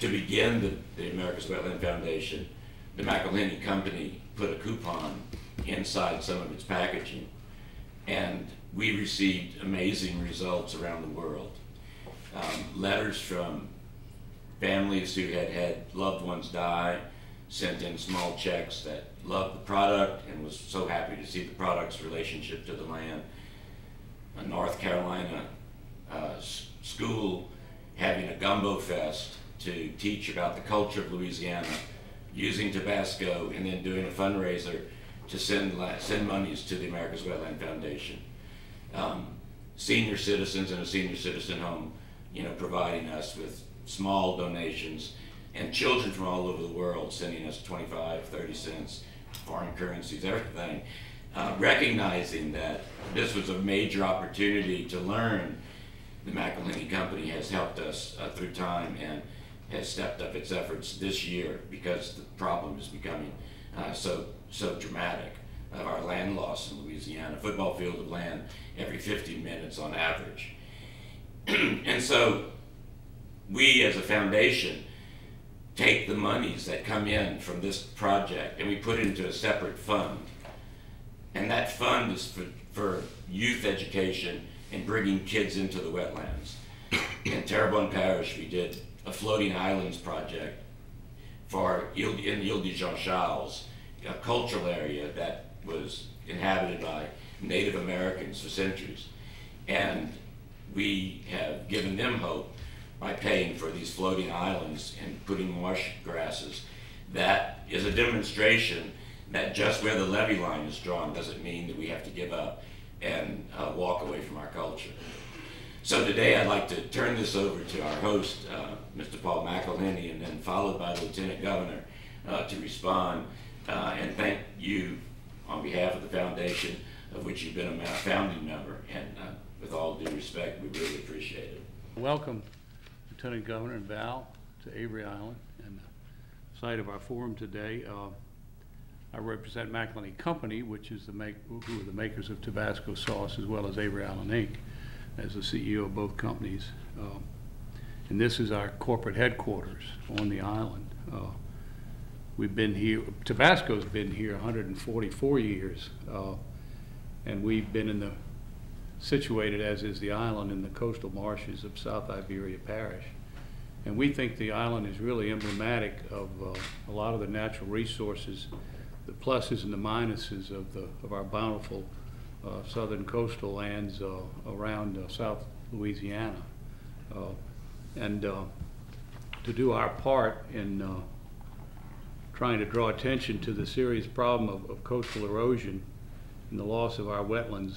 to begin the America's Wetland Foundation, the McIlhenny company put a coupon inside some of its packaging, and we received amazing results around the world. Letters from families who had had loved ones die, sent in small checks that loved the product and was so happy to see the product's relationship to the land. A North Carolina school having a gumbo fest to teach about the culture of Louisiana, using Tabasco, and then doing a fundraiser to send monies to the America's Wetland Foundation. Senior citizens in a senior citizen home, providing us with small donations, and children from all over the world sending us 25, 30 cents, foreign currencies, everything, recognizing that this was a major opportunity to learn. The McIlhenny company has helped us through time and has stepped up its efforts this year because the problem is becoming so dramatic of our land loss in Louisiana. Football field of land every 50 minutes on average. And so we as a foundation take the monies that come in from this project and we put it into a separate fund. And that fund is for youth education and bringing kids into the wetlands. In Terrebonne Parish, we did a floating islands project in Ile de Jean Charles, a cultural area that was inhabited by Native Americans for centuries. And we have given them hope by paying for these floating islands and putting marsh grasses. That is a demonstration that just where the levee line is drawn doesn't mean that we have to give up and walk away from our culture. So today I'd like to turn this over to our host, Mr. Paul McIlhenny, and then followed by the Lieutenant Governor to respond and thank you on behalf of the foundation, of which you've been a founding member, and with all due respect, we really appreciate it. Welcome, Lieutenant Governor and Val, to Avery Island and the site of our forum today. I represent McIlhenny Company, which is who are the makers of Tabasco sauce, as well as Avery Island Inc., as the CEO of both companies. And this is our corporate headquarters on the island. We've been here, Tabasco's been here 144 years, and we've been situated, as is the island, in the coastal marshes of South Iberia Parish. And we think the island is really emblematic of a lot of the natural resources, the pluses and the minuses of our bountiful southern coastal lands around South Louisiana. And to do our part in trying to draw attention to the serious problem of coastal erosion and the loss of our wetlands,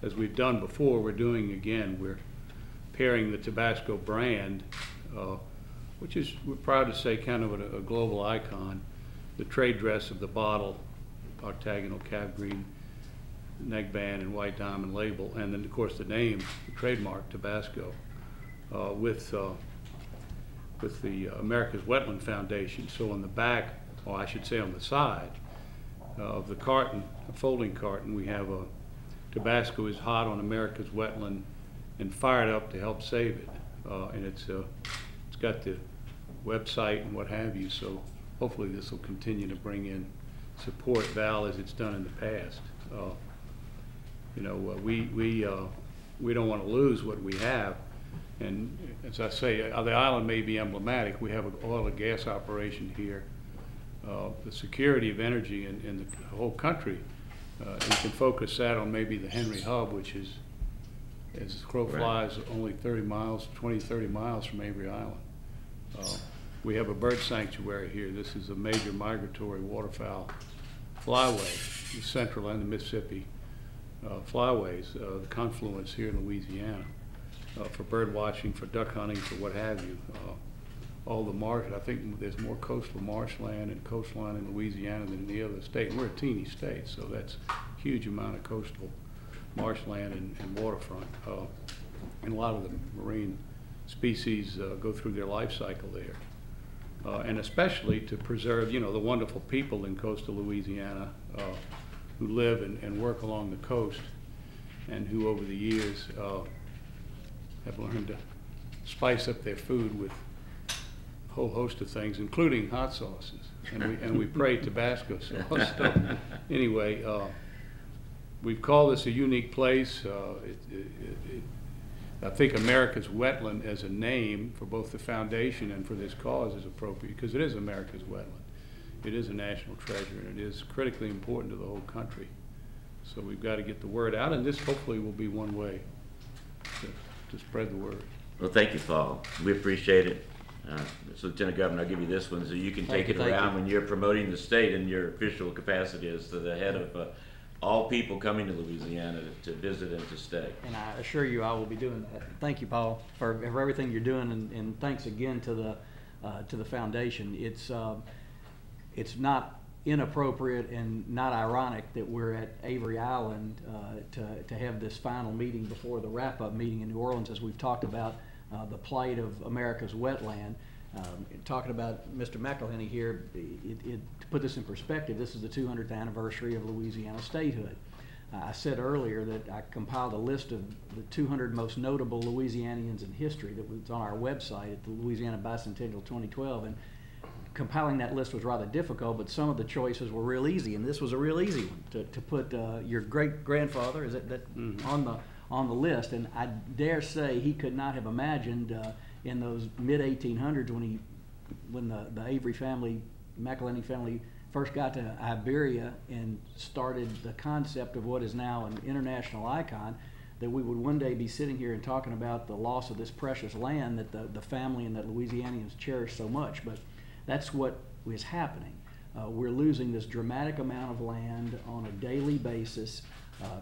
as we've done before, we're doing again. We're pairing the Tabasco brand, which is, we're proud to say, kind of a global icon, the trade dress of the bottle, octagonal cab green neckband and white diamond label, and then of course the name, the trademark Tabasco, with the America's Wetland Foundation. So on the back, or I should say on the side of the carton, a folding carton, we have a Tabasco is hot on America's wetland and fired up to help save it. And it's got the website and what have you, so hopefully this will continue to bring in support, Val, as it's done in the past. We don't want to lose what we have, and as I say, the island may be emblematic. We have an oil and gas operation here. The security of energy in the whole country, you can focus that on maybe the Henry Hub, which is, as the crow flies, only 30 miles, 20, 30 miles from Avery Island. We have a bird sanctuary here. This is a major migratory waterfowl flyway, the Central and the Mississippi flyways, the confluence here in Louisiana, for bird watching, for duck hunting, for what have you. All the marsh, I think there's more coastal marshland and coastline in Louisiana than any other state. And we're a teeny state, so that's a huge amount of coastal marshland and waterfront. And a lot of the marine species go through their life cycle there. And especially to preserve, the wonderful people in coastal Louisiana who live and work along the coast, and who over the years have learned to spice up their food with whole host of things, including hot sauces, and we pray Tabasco sauce. So anyway, we've called this a unique place. I think America's Wetland as a name for both the foundation and for this cause is appropriate, because it is America's wetland. It is a national treasure, and it is critically important to the whole country. So we've got to get the word out, and this hopefully will be one way to spread the word. Well, thank you, Paul. We appreciate it. So, Lieutenant Governor, I'll give you this one so you can take it around when you're promoting the state in your official capacity as to the head of all people coming to Louisiana to visit and to stay. And I assure you I will be doing that. Thank you, Paul, for everything you're doing, and thanks again to the foundation. It's not inappropriate and not ironic that we're at Avery Island to have this final meeting before the wrap-up meeting in New Orleans, as we've talked about the plight of America's wetland. Talking about Mr. McIlhenny here, to put this in perspective, this is the 200th anniversary of Louisiana statehood. I said earlier that I compiled a list of the 200 most notable Louisianians in history that was on our website at the Louisiana Bicentennial 2012, and compiling that list was rather difficult, but some of the choices were real easy, and this was a real easy one to put your great-grandfather on the list. And I dare say he could not have imagined in those mid-1800s when the Avery family, McIlhenny family, first got to Iberia and started the concept of what is now an international icon, that we would one day be sitting here and talking about the loss of this precious land that the family and that Louisianians cherish so much. But that's what is happening. We're losing this dramatic amount of land on a daily basis.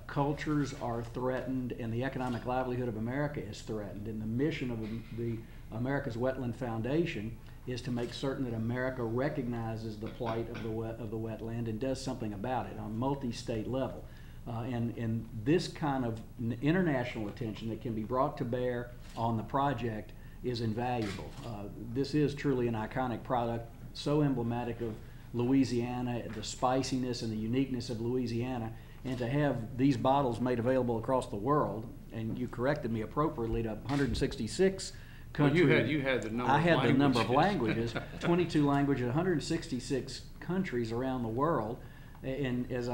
Cultures are threatened, and the economic livelihood of America is threatened. And the mission of the America's Wetland Foundation is to make certain that America recognizes the plight of the wetland and does something about it on a multi-state level. And this kind of international attention that can be brought to bear on the project is invaluable. This is truly an iconic product, so emblematic of Louisiana, the spiciness and the uniqueness of Louisiana, and to have these bottles made available across the world, and you corrected me appropriately, to 166 countries. Well, you had the number I of had languages. the number of languages, 22 languages, 166 countries around the world. And as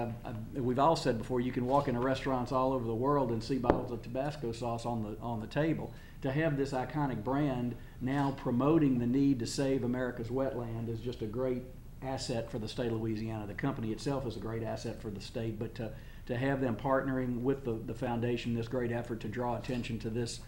we've all said before, you can walk into restaurants all over the world and see bottles of Tabasco sauce on the table. To have this iconic brand now promoting the need to save America's wetland is just a great asset for the state of Louisiana. The company itself is a great asset for the state, but to have them partnering with the foundation, this great effort to draw attention to this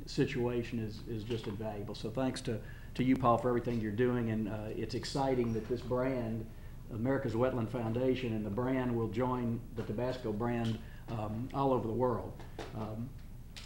situation is just invaluable. So thanks to you, Paul, for everything you're doing, and it's exciting that this brand, America's Wetland Foundation, and the brand will join the Tabasco brand all over the world.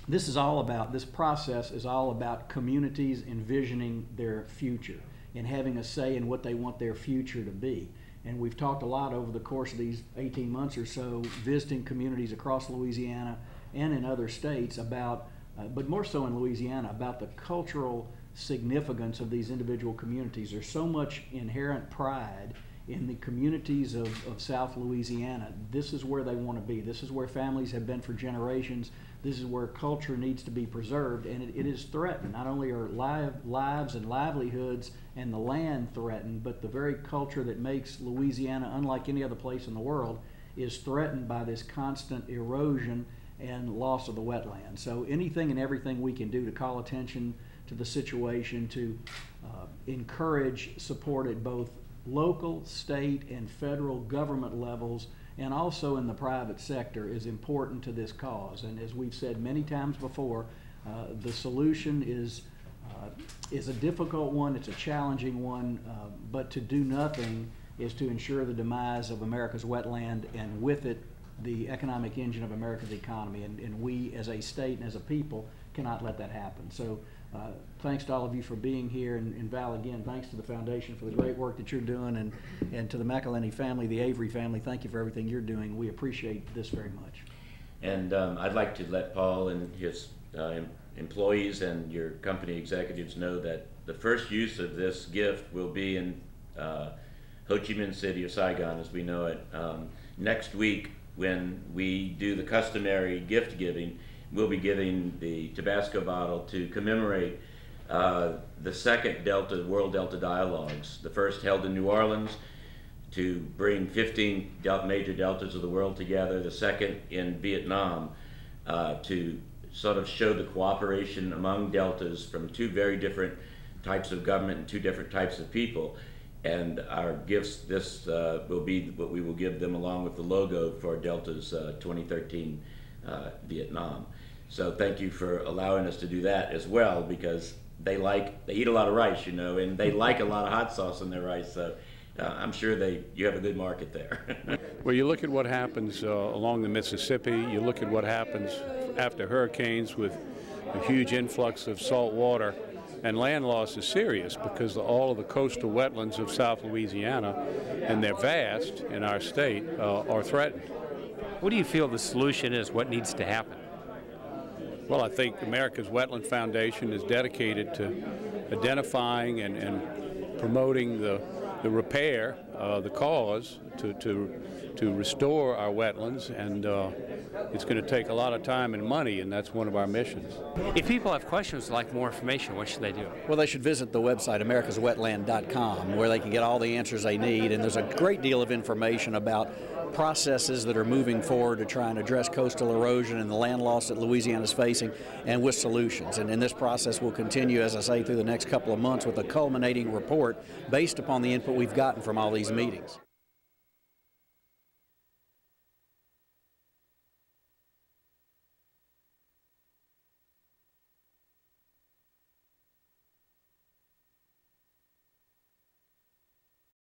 This process is all about communities envisioning their future and having a say in what they want their future to be. And we've talked a lot over the course of these 18 months or so, visiting communities across Louisiana and in other states about, but more so in Louisiana, about the cultural significance of these individual communities. There's so much inherent pride in the communities of South Louisiana. This is where they want to be. This is where families have been for generations. This is where culture needs to be preserved, and it is threatened. Not only are lives and livelihoods and the land threatened, but the very culture that makes Louisiana unlike any other place in the world is threatened by this constant erosion and loss of the wetland. So anything and everything we can do to call attention to the situation, to encourage support at both local, state, and federal government levels, and also in the private sector, is important to this cause. And as we've said many times before, the solution is a difficult one, it's a challenging one, but to do nothing is to ensure the demise of America's wetland, and with it, the economic engine of America's economy. And we, as a state and as a people, cannot let that happen. So thanks to all of you for being here, and Val, again, thanks to the foundation for the great work that you're doing, and to the McIlhenny family, the Avery family, thank you for everything you're doing. We appreciate this very much. And I'd like to let Paul and his employees and your company executives know that the first use of this gift will be in Ho Chi Minh City, or Saigon as we know it. Next week, when we do the customary gift giving, we'll be giving the Tabasco bottle to commemorate the second World Delta Dialogues, the first held in New Orleans to bring 15 major deltas of the world together, the second in Vietnam to sort of show the cooperation among deltas from two very different types of government and two different types of people. And our gifts, this will be what we will give them along with the logo for Delta's 2013 Vietnam. So thank you for allowing us to do that as well, because they eat a lot of rice, you know, and they like a lot of hot sauce in their rice. So I'm sure you have a good market there. Well, you look at what happens along the Mississippi, you look at what happens after hurricanes with a huge influx of salt water, and land loss is serious because all of the coastal wetlands of South Louisiana, and they're vast in our state, are threatened. What do you feel the solution is? What needs to happen? Well, I think America's Wetland Foundation is dedicated to identifying and promoting the repair, the cause to restore our wetlands, and it's going to take a lot of time and money, and that's one of our missions. If people have questions, like more information, what should they do? Well, they should visit the website americaswetland.com, where they can get all the answers they need, and there's a great deal of information about processes that are moving forward to try and address coastal erosion and the land loss that Louisiana is facing, and with solutions. And this process will continue, as I say, through the next couple of months with a culminating report based upon the input we've gotten from all these meetings.